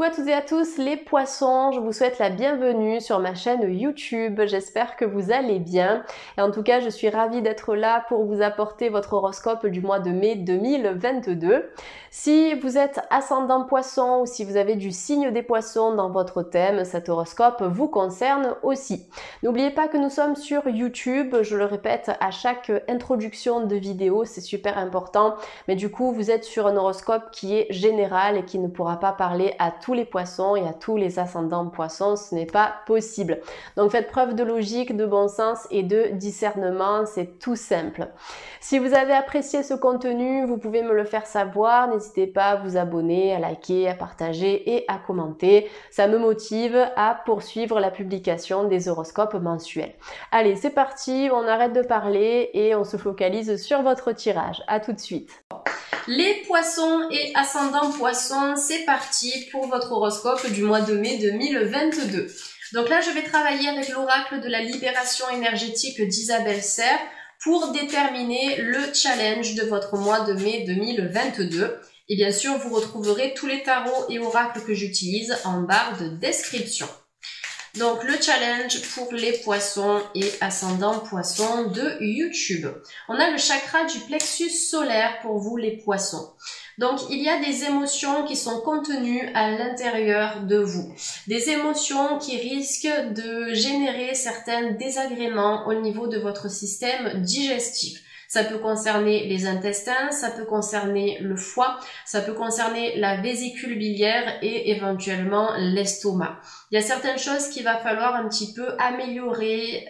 Coucou à toutes et à tous les poissons, je vous souhaite la bienvenue sur ma chaîne YouTube, j'espère que vous allez bien et en tout cas je suis ravie d'être là pour vous apporter votre horoscope du mois de mai 2022. Si vous êtes ascendant poisson ou si vous avez du signe des poissons dans votre thème, cet horoscope vous concerne aussi. N'oubliez pas que nous sommes sur YouTube, je le répète à chaque introduction de vidéo, c'est super important, mais du coup vous êtes sur un horoscope qui est général et qui ne pourra pas parler à tous les poissons et à tous les ascendants poissons, ce n'est pas possible. Donc faites preuve de logique, de bon sens et de discernement, c'est tout simple. Si vous avez apprécié ce contenu, vous pouvez me le faire savoir, n'hésitez pas à vous abonner, à liker, à partager et à commenter. Ça me motive à poursuivre la publication des horoscopes mensuels. Allez, c'est parti, on arrête de parler et on se focalise sur votre tirage. À tout de suite. Les poissons et ascendants poissons, c'est parti pour votre horoscope du mois de mai 2022. Donc là, je vais travailler avec l'oracle de la libération énergétique d'Isabelle Serre pour déterminer le challenge de votre mois de mai 2022. Et bien sûr, vous retrouverez tous les tarots et oracles que j'utilise en barre de description. Donc le challenge pour les poissons et ascendants poissons de YouTube. On a le chakra du plexus solaire pour vous les poissons. Donc il y a des émotions qui sont contenues à l'intérieur de vous. Des émotions qui risquent de générer certains désagréments au niveau de votre système digestif. Ça peut concerner les intestins, ça peut concerner le foie, ça peut concerner la vésicule biliaire et éventuellement l'estomac. Il y a certaines choses qu'il va falloir un petit peu améliorer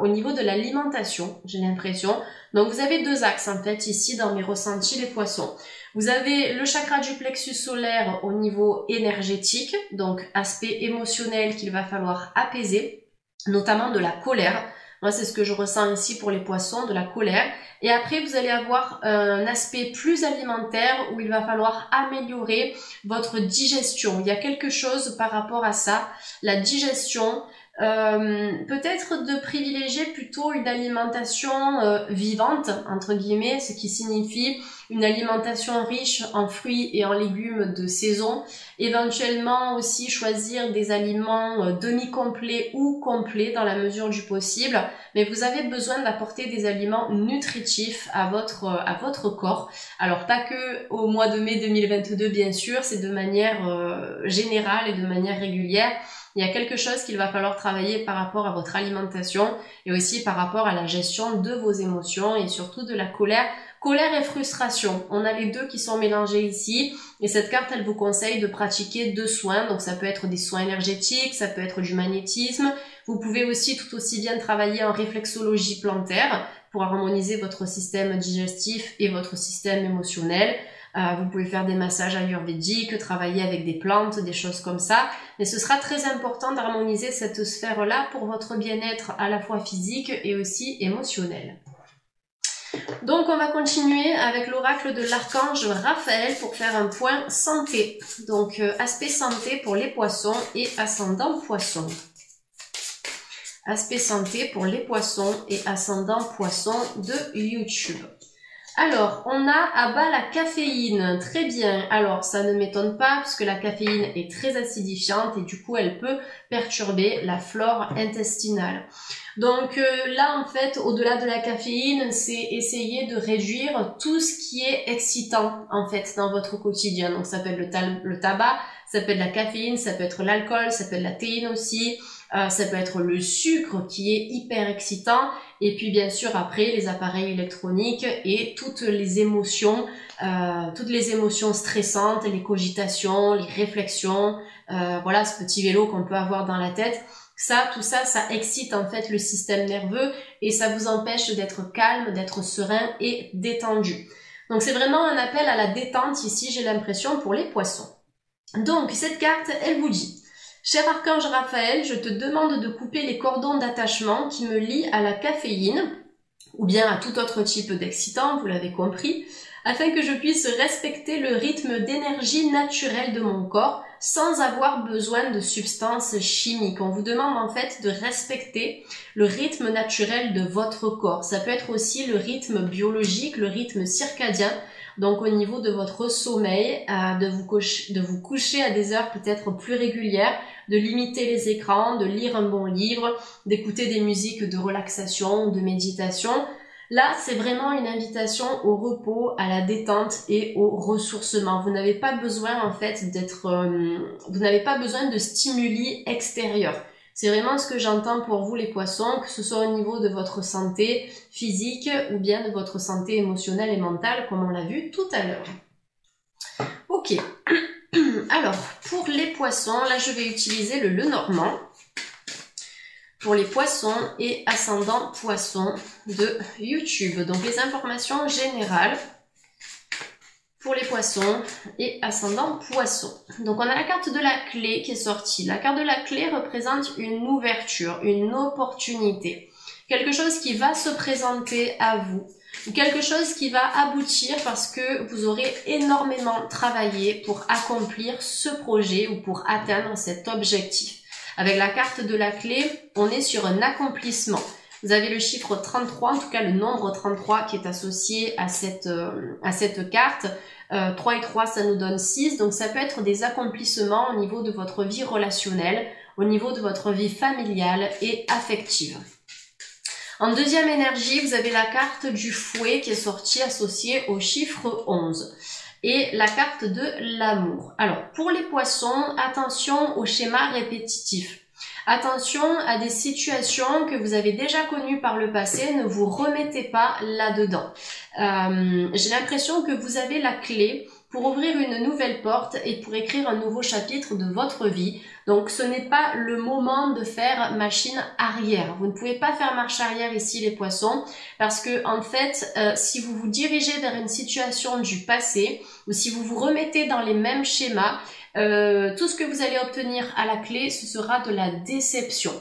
au niveau de l'alimentation, j'ai l'impression. Donc vous avez deux axes en fait ici dans mes ressentis les poissons. Vous avez le chakra du plexus solaire au niveau énergétique, donc aspect émotionnel qu'il va falloir apaiser, notamment de la colère. Moi, c'est ce que je ressens ici pour les poissons, de la colère. Et après, vous allez avoir un aspect plus alimentaire où il va falloir améliorer votre digestion. Il y a quelque chose par rapport à ça, la digestion. Peut-être de privilégier plutôt une alimentation vivante, entre guillemets, ce qui signifie une alimentation riche en fruits et en légumes de saison. Éventuellement aussi choisir des aliments demi-complets ou complets dans la mesure du possible. Mais vous avez besoin d'apporter des aliments nutritifs à votre corps. Alors pas que au mois de mai 2022 bien sûr, c'est de manière générale et de manière régulière. Il y a quelque chose qu'il va falloir travailler par rapport à votre alimentation et aussi par rapport à la gestion de vos émotions et surtout de la colère. Colère et frustration, on a les deux qui sont mélangés ici et cette carte elle vous conseille de pratiquer deux soins, donc ça peut être des soins énergétiques, ça peut être du magnétisme. Vous pouvez aussi tout aussi bien travailler en réflexologie plantaire pour harmoniser votre système digestif et votre système émotionnel. Vous pouvez faire des massages ayurvédiques, travailler avec des plantes, des choses comme ça. Mais ce sera très important d'harmoniser cette sphère-là pour votre bien-être à la fois physique et aussi émotionnel. Donc on va continuer avec l'oracle de l'archange Raphaël pour faire un point santé. Donc aspect santé pour les poissons et ascendant poissons. Aspect santé pour les poissons et ascendant poissons de YouTube. Alors, on a à bas la caféine, très bien. Alors, ça ne m'étonne pas puisque la caféine est très acidifiante et du coup, elle peut perturber la flore intestinale. Donc là, en fait, au-delà de la caféine, c'est essayer de réduire tout ce qui est excitant, en fait, dans votre quotidien. Donc, ça peut être le tabac, ça peut être la caféine, ça peut être l'alcool, ça peut être la théine aussi. Ça peut être le sucre qui est hyper excitant et puis bien sûr après les appareils électroniques et toutes les émotions stressantes, les cogitations, les réflexions, voilà ce petit vélo qu'on peut avoir dans la tête. Tout ça, ça excite en fait le système nerveux et ça vous empêche d'être calme, d'être serein et détendu. Donc c'est vraiment un appel à la détente ici, j'ai l'impression, pour les poissons. Donc cette carte, elle vous dit: cher archange Raphaël, je te demande de couper les cordons d'attachement qui me lient à la caféine, ou bien à tout autre type d'excitant, vous l'avez compris, afin que je puisse respecter le rythme d'énergie naturelle de mon corps, sans avoir besoin de substances chimiques. On vous demande en fait de respecter le rythme naturel de votre corps. Ça peut être aussi le rythme biologique, le rythme circadien Donc au niveau de votre sommeil, de vous coucher à des heures peut-être plus régulières, de limiter les écrans, de lire un bon livre, d'écouter des musiques de relaxation, de méditation. Là, c'est vraiment une invitation au repos, à la détente et au ressourcement. Vous n'avez pas besoin en fait vous n'avez pas besoin de stimuli extérieurs. C'est vraiment ce que j'entends pour vous les poissons, que ce soit au niveau de votre santé physique ou bien de votre santé émotionnelle et mentale, comme on l'a vu tout à l'heure. Ok, alors pour les poissons, là je vais utiliser le Lenormand pour les poissons et ascendants poissons de YouTube. Donc les informations générales pour les poissons et ascendants poissons. Donc on a la carte de la clé qui est sortie. La carte de la clé représente une ouverture, une opportunité. Quelque chose qui va se présenter à vous. Ou quelque chose qui va aboutir parce que vous aurez énormément travaillé pour accomplir ce projet ou pour atteindre cet objectif. Avec la carte de la clé, on est sur un accomplissement. Vous avez le chiffre 33, en tout cas le nombre 33 qui est associé à cette carte. 3 et 3, ça nous donne 6. Donc ça peut être des accomplissements au niveau de votre vie relationnelle, au niveau de votre vie familiale et affective. En deuxième énergie, vous avez la carte du fouet qui est sortie associée au chiffre 11. Et la carte de l'amour. Alors, pour les poissons, attention aux schémas répétitifs. Attention à des situations que vous avez déjà connues par le passé, ne vous remettez pas là-dedans. J'ai l'impression que vous avez la clé pour ouvrir une nouvelle porte et pour écrire un nouveau chapitre de votre vie. Donc ce n'est pas le moment de faire machine arrière. Vous ne pouvez pas faire marche arrière ici les poissons parce que en fait, si vous vous dirigez vers une situation du passé ou si vous vous remettez dans les mêmes schémas, tout ce que vous allez obtenir à la clé, ce sera de la déception.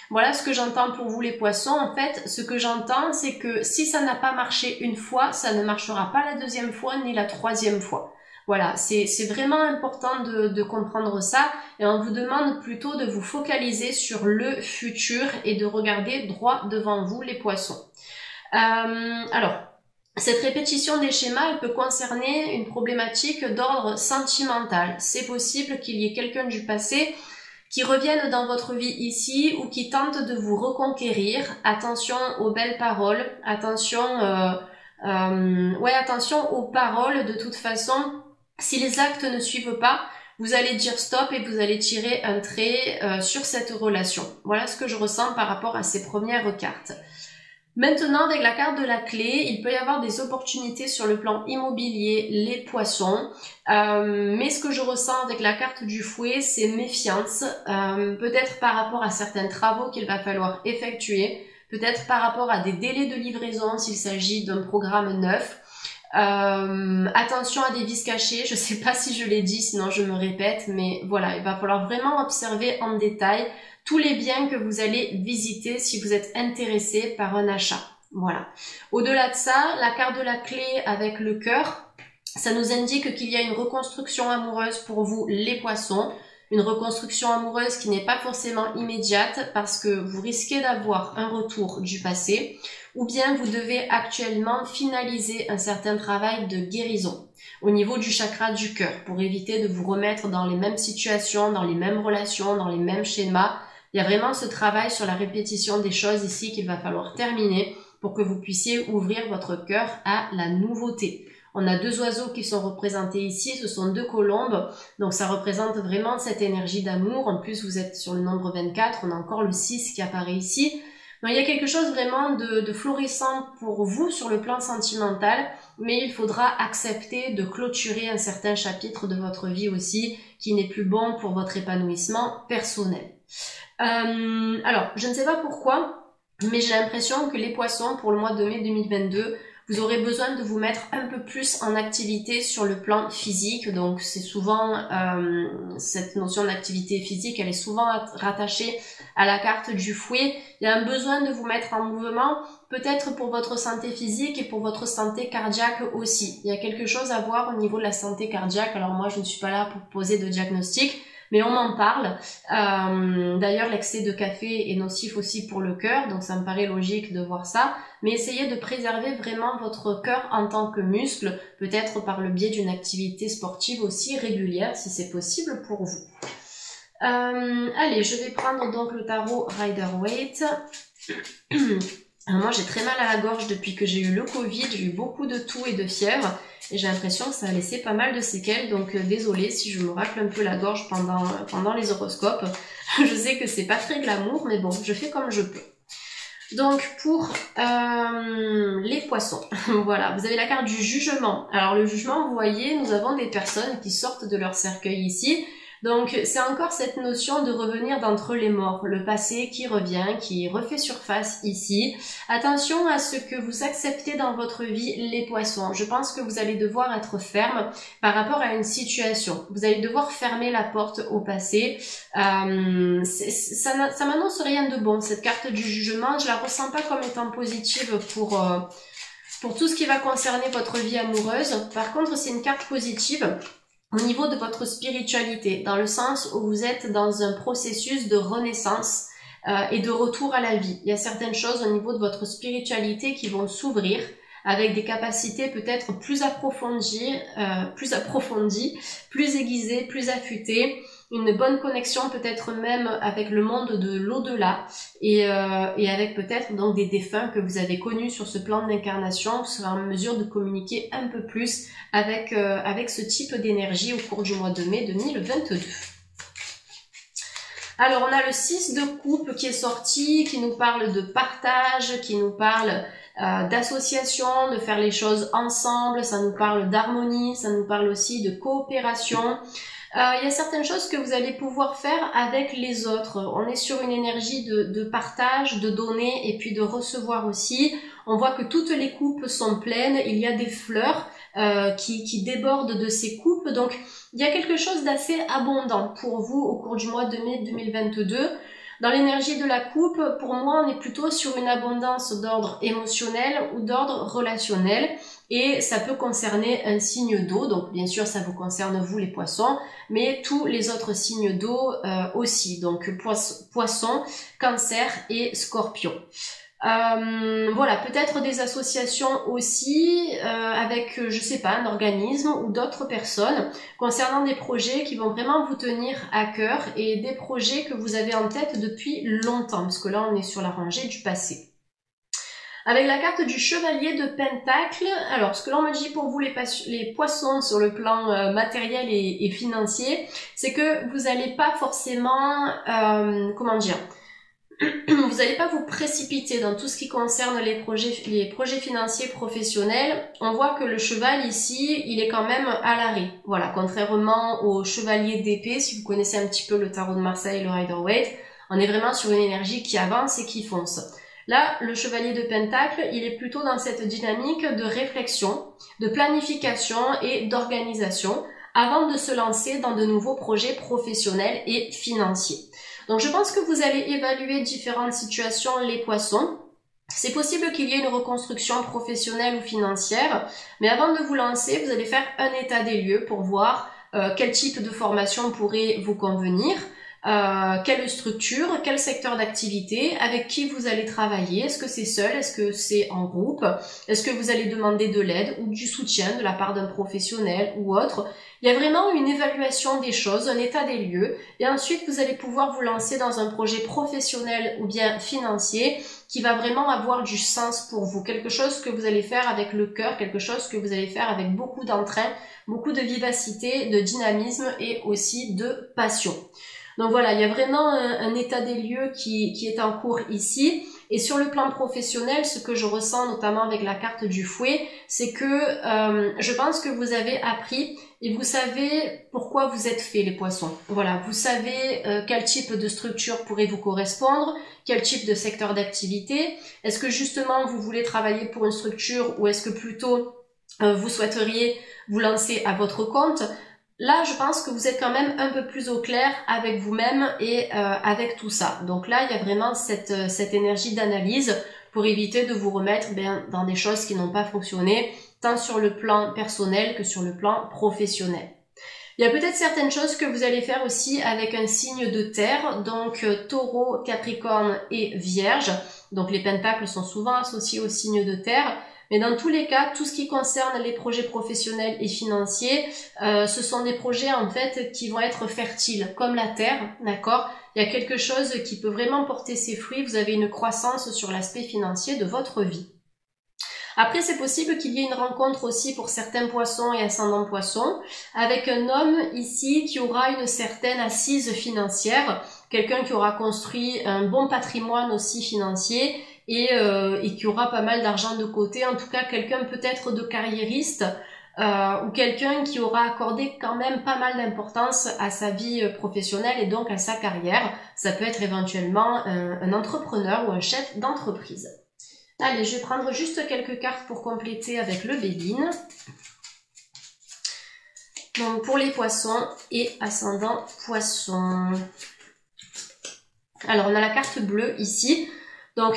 Voilà ce que j'entends pour vous les poissons. En fait, ce que j'entends, c'est que si ça n'a pas marché une fois, ça ne marchera pas la deuxième fois ni la troisième fois. Voilà, c'est vraiment important de comprendre ça et on vous demande plutôt de vous focaliser sur le futur et de regarder droit devant vous les poissons. Alors, cette répétition des schémas, elle peut concerner une problématique d'ordre sentimental. C'est possible qu'il y ait quelqu'un du passé qui revienne dans votre vie ici ou qui tente de vous reconquérir. Attention aux belles paroles, attention aux paroles. De toute façon, si les actes ne suivent pas, vous allez dire stop et vous allez tirer un trait sur cette relation. Voilà ce que je ressens par rapport à ces premières cartes. Maintenant, avec la carte de la clé, il peut y avoir des opportunités sur le plan immobilier, les poissons. Mais ce que je ressens avec la carte du fouet, c'est méfiance. Peut-être par rapport à certains travaux qu'il va falloir effectuer. Peut-être par rapport à des délais de livraison s'il s'agit d'un programme neuf. Attention à des vis cachées, je sais pas si je l'ai dit, sinon je me répète, mais voilà, il va falloir vraiment observer en détail tous les biens que vous allez visiter si vous êtes intéressé par un achat. Voilà. Au-delà de ça, la carte de la clé avec le cœur, ça nous indique qu'il y a une reconstruction amoureuse pour vous les poissons, une reconstruction amoureuse qui n'est pas forcément immédiate parce que vous risquez d'avoir un retour du passé ou bien vous devez actuellement finaliser un certain travail de guérison au niveau du chakra du cœur pour éviter de vous remettre dans les mêmes situations, dans les mêmes relations, dans les mêmes schémas. Il y a vraiment ce travail sur la répétition des choses ici qu'il va falloir terminer pour que vous puissiez ouvrir votre cœur à la nouveauté. On a deux oiseaux qui sont représentés ici, ce sont deux colombes, donc ça représente vraiment cette énergie d'amour. En plus, vous êtes sur le nombre 24, on a encore le 6 qui apparaît ici. Donc il y a quelque chose vraiment de florissant pour vous sur le plan sentimental, mais il faudra accepter de clôturer un certain chapitre de votre vie aussi qui n'est plus bon pour votre épanouissement personnel. Alors, je ne sais pas pourquoi, mais j'ai l'impression que les poissons, pour le mois de mai 2022, vous aurez besoin de vous mettre un peu plus en activité sur le plan physique. Donc c'est souvent, cette notion d'activité physique, elle est souvent rattachée à la carte du fouet. Il y a un besoin de vous mettre en mouvement, peut-être pour votre santé physique et pour votre santé cardiaque aussi. Il y a quelque chose à voir au niveau de la santé cardiaque. Alors moi, je ne suis pas là pour poser de diagnostic. mais on m'en parle. D'ailleurs, l'excès de café est nocif aussi pour le cœur, donc ça me paraît logique de voir ça. Mais essayez de préserver vraiment votre cœur en tant que muscle, peut-être par le biais d'une activité sportive aussi régulière, si c'est possible pour vous. Allez, je vais prendre donc le tarot Rider-Waite. Alors moi j'ai très mal à la gorge depuis que j'ai eu le Covid, j'ai eu beaucoup de toux et de fièvre et j'ai l'impression que ça a laissé pas mal de séquelles, donc désolée si je me racle un peu la gorge pendant les horoscopes. Je sais que c'est pas très glamour, mais bon, je fais comme je peux. Donc pour les poissons, voilà, vous avez la carte du jugement. Alors le jugement, vous voyez, nous avons des personnes qui sortent de leur cercueil ici. Donc c'est encore cette notion de revenir d'entre les morts, le passé qui revient, qui refait surface ici. Attention à ce que vous acceptez dans votre vie, les poissons. Je pense que vous allez devoir être ferme par rapport à une situation. Vous allez devoir fermer la porte au passé. Ça m'annonce rien de bon, cette carte du jugement. Je la ressens pas comme étant positive pour tout ce qui va concerner votre vie amoureuse. Par contre, c'est une carte positive au niveau de votre spiritualité, dans le sens où vous êtes dans un processus de renaissance et de retour à la vie. Il y a certaines choses au niveau de votre spiritualité qui vont s'ouvrir avec des capacités peut-être plus approfondies, plus aiguisées, plus affûtées, une bonne connexion peut-être même avec le monde de l'au-delà et avec peut-être donc des défunts que vous avez connus sur ce plan d'incarnation, vous serez en mesure de communiquer un peu plus avec ce type d'énergie au cours du mois de mai 2022. Alors on a le 6 de coupe qui est sorti, qui nous parle de partage, qui nous parle d'association, de faire les choses ensemble, ça nous parle d'harmonie, ça nous parle aussi de coopération. Il y a certaines choses que vous allez pouvoir faire avec les autres. On est sur une énergie de partage, de donner et puis de recevoir aussi. On voit que toutes les coupes sont pleines, il y a des fleurs qui débordent de ces coupes. Donc il y a quelque chose d'assez abondant pour vous au cours du mois de mai 2022. Dans l'énergie de la coupe, pour moi, on est plutôt sur une abondance d'ordre émotionnel ou d'ordre relationnel. Et ça peut concerner un signe d'eau, donc bien sûr ça vous concerne vous les poissons, mais tous les autres signes d'eau aussi, donc poisson, cancer et scorpion. Voilà, peut-être des associations aussi avec, je sais pas, un organisme ou d'autres personnes concernant des projets qui vont vraiment vous tenir à cœur et des projets que vous avez en tête depuis longtemps, parce que là on est sur la rangée du passé. Avec la carte du chevalier de Pentacle, alors ce que l'on me dit pour vous les poissons sur le plan matériel et financier, c'est que vous n'allez pas forcément, comment dire, vous n'allez pas vous précipiter dans tout ce qui concerne les projets financiers professionnels. On voit que le cheval ici, il est quand même à l'arrêt. Voilà, contrairement au chevalier d'épée, si vous connaissez un petit peu le tarot de Marseille et le Rider-Waite, on est vraiment sur une énergie qui avance et qui fonce. Là, le chevalier de Pentacle, il est plutôt dans cette dynamique de réflexion, de planification et d'organisation avant de se lancer dans de nouveaux projets professionnels et financiers. Donc je pense que vous allez évaluer différentes situations, les poissons. C'est possible qu'il y ait une reconstruction professionnelle ou financière, mais avant de vous lancer, vous allez faire un état des lieux pour voir quel type de formation pourrait vous convenir. Quelle structure, quel secteur d'activité, avec qui vous allez travailler, est-ce que c'est seul, est-ce que c'est en groupe, est-ce que vous allez demander de l'aide ou du soutien de la part d'un professionnel ou autre. Il y a vraiment une évaluation des choses, un état des lieux, et ensuite vous allez pouvoir vous lancer dans un projet professionnel ou bien financier qui va vraiment avoir du sens pour vous, quelque chose que vous allez faire avec le cœur, quelque chose que vous allez faire avec beaucoup d'entrain, beaucoup de vivacité, de dynamisme et aussi de passion. Donc voilà, il y a vraiment un état des lieux qui est en cours ici. Et sur le plan professionnel, ce que je ressens notamment avec la carte du fouet, c'est que je pense que vous avez appris et vous savez pourquoi vous êtes fait les poissons. Voilà, vous savez quel type de structure pourrait vous correspondre, quel type de secteur d'activité. Est-ce que justement vous voulez travailler pour une structure ou est-ce que plutôt vous souhaiteriez vous lancer à votre compte? Là, je pense que vous êtes quand même un peu plus au clair avec vous-même et avec tout ça. Donc là, il y a vraiment cette énergie d'analyse pour éviter de vous remettre dans des choses qui n'ont pas fonctionné, tant sur le plan personnel que sur le plan professionnel. Il y a peut-être certaines choses que vous allez faire aussi avec un signe de terre, donc Taureau, Capricorne et Vierge. Donc les pentacles sont souvent associés au signe de terre. Mais dans tous les cas, tout ce qui concerne les projets professionnels et financiers, ce sont des projets en fait qui vont être fertiles, comme la terre, d'accord? Il y a quelque chose qui peut vraiment porter ses fruits, vous avez une croissance sur l'aspect financier de votre vie. Après, c'est possible qu'il y ait une rencontre aussi pour certains poissons et ascendants poissons, avec un homme ici qui aura une certaine assise financière, quelqu'un qui aura construit un bon patrimoine aussi financier, et qui aura pas mal d'argent de côté, en tout cas quelqu'un peut-être de carriériste, ou quelqu'un qui aura accordé quand même pas mal d'importance à sa vie professionnelle et donc à sa carrière. Ça peut être éventuellement un entrepreneur ou un chef d'entreprise. Allez, je vais prendre juste quelques cartes pour compléter avec le Béline. Donc pour les poissons et ascendant poissons. Alors on a la carte bleue ici. Donc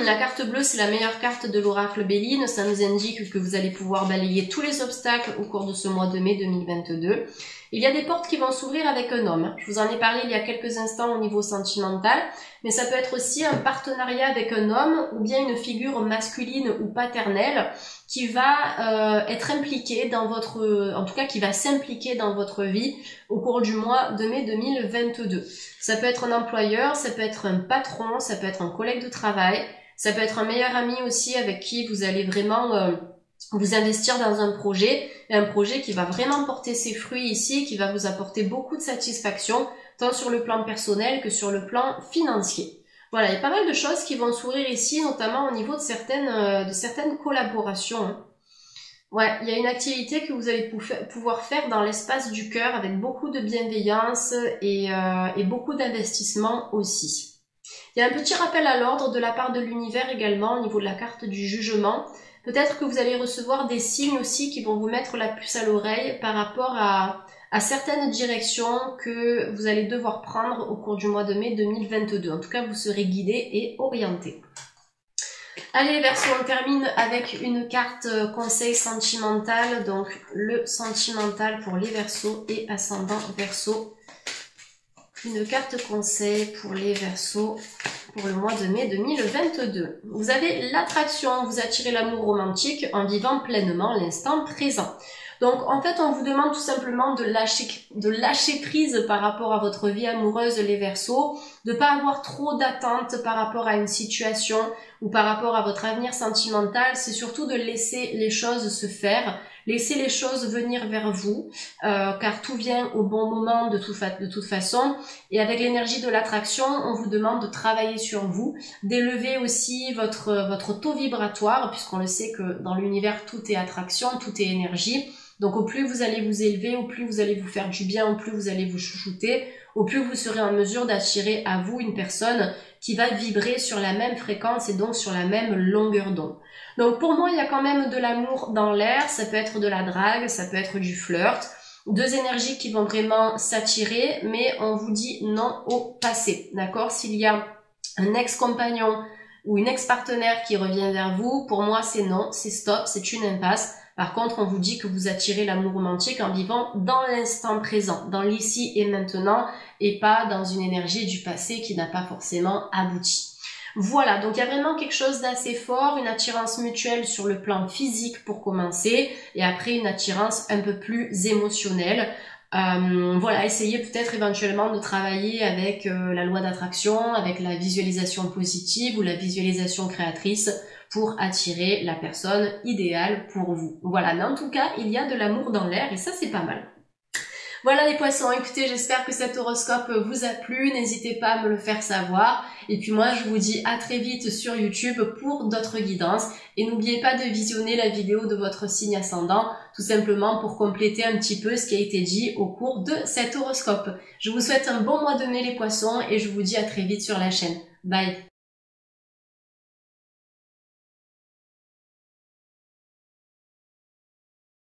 la carte bleue, c'est la meilleure carte de l'oracle Béline. Ça nous indique que vous allez pouvoir balayer tous les obstacles au cours de ce mois de mai 2022. Il y a des portes qui vont s'ouvrir avec un homme. Je vous en ai parlé il y a quelques instants au niveau sentimental, mais ça peut être aussi un partenariat avec un homme ou bien une figure masculine ou paternelle qui va être impliquée dans votre, en tout cas qui va s'impliquer dans votre vie au cours du mois de mai 2022. Ça peut être un employeur, ça peut être un patron, ça peut être un collègue de travail, ça peut être un meilleur ami aussi avec qui vous allez vraiment vous investir dans un projet qui va vraiment porter ses fruits ici, qui va vous apporter beaucoup de satisfaction, tant sur le plan personnel que sur le plan financier. Voilà, il y a pas mal de choses qui vont s'ouvrir ici, notamment au niveau de certaines collaborations. Ouais, il y a une activité que vous allez pouvoir faire dans l'espace du cœur avec beaucoup de bienveillance et beaucoup d'investissement aussi. Il y a un petit rappel à l'ordre de la part de l'univers également au niveau de la carte du jugement. Peut-être que vous allez recevoir des signes aussi qui vont vous mettre la puce à l'oreille par rapport à certaines directions que vous allez devoir prendre au cours du mois de mai 2022. En tout cas, vous serez guidé et orienté. Allez, Verseau, on termine avec une carte conseil sentimental. Donc, le sentimental pour les Verseaux et ascendant Verseau. Une carte conseil pour les Verseaux pour le mois de mai 2022. Vous avez l'attraction, vous attirez l'amour romantique en vivant pleinement l'instant présent. Donc en fait, on vous demande tout simplement de lâcher prise par rapport à votre vie amoureuse, les Verseaux, de pas avoir trop d'attentes par rapport à une situation ou par rapport à votre avenir sentimental. C'est surtout de laisser les choses se faire, laisser les choses venir vers vous, car tout vient au bon moment de toute façon. Et avec l'énergie de l'attraction, on vous demande de travailler sur vous, d'élever aussi votre taux vibratoire, puisqu'on le sait que dans l'univers, tout est attraction, tout est énergie. Donc au plus vous allez vous élever, au plus vous allez vous faire du bien, au plus vous allez vous chouchouter, au plus vous serez en mesure d'attirer à vous une personne qui va vibrer sur la même fréquence et donc sur la même longueur d'onde. Donc pour moi, il y a quand même de l'amour dans l'air, ça peut être de la drague, ça peut être du flirt, deux énergies qui vont vraiment s'attirer, mais on vous dit non au passé, d'accord? S'il y a un ex-compagnon ou une ex-partenaire qui revient vers vous, pour moi c'est non, c'est stop, c'est une impasse. Par contre, on vous dit que vous attirez l'amour romantique en vivant dans l'instant présent, dans l'ici et maintenant, et pas dans une énergie du passé qui n'a pas forcément abouti. Voilà, donc il y a vraiment quelque chose d'assez fort, une attirance mutuelle sur le plan physique pour commencer, et après une attirance un peu plus émotionnelle. Voilà, essayez peut-être éventuellement de travailler avec la loi d'attraction, avec la visualisation positive ou la visualisation créatrice pour attirer la personne idéale pour vous. Voilà, mais en tout cas, il y a de l'amour dans l'air et ça, c'est pas mal. Voilà les poissons, écoutez, j'espère que cet horoscope vous a plu, n'hésitez pas à me le faire savoir. Et puis moi, je vous dis à très vite sur YouTube pour d'autres guidances. Et n'oubliez pas de visionner la vidéo de votre signe ascendant, tout simplement pour compléter un petit peu ce qui a été dit au cours de cet horoscope. Je vous souhaite un bon mois de mai les poissons et je vous dis à très vite sur la chaîne. Bye!